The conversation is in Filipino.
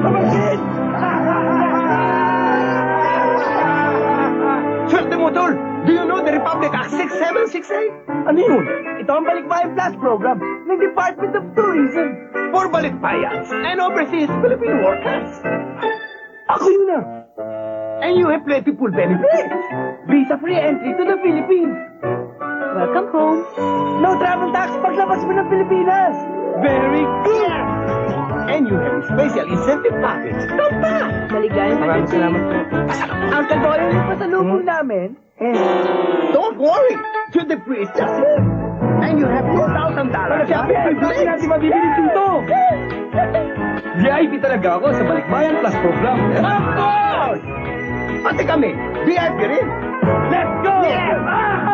pamangkin! Swerte mo, Tol! Do you know the Republic Act 6768? Ano yun? Ito ang Balikbayan Plus program ng Department of Tourism for Balikbayans and overseas Filipino workers. Ako yun na! And you have plentiful benefits. Visa-free entry to the Philippines. Welcome home. No travel tax paglabas mo ng Pilipinas. Very good. And you have a special incentive package. Tama! Maligayang Maraming salamat po. Ang kagaya ng pasalubong namin, Don't worry. Your debris is just here. And you have $2,000. Bakit natin mabibili dito? VIP talaga ako sa Balikbayan Plus program. Of course! Pati kami, VIP rin. Let's go! Yeah!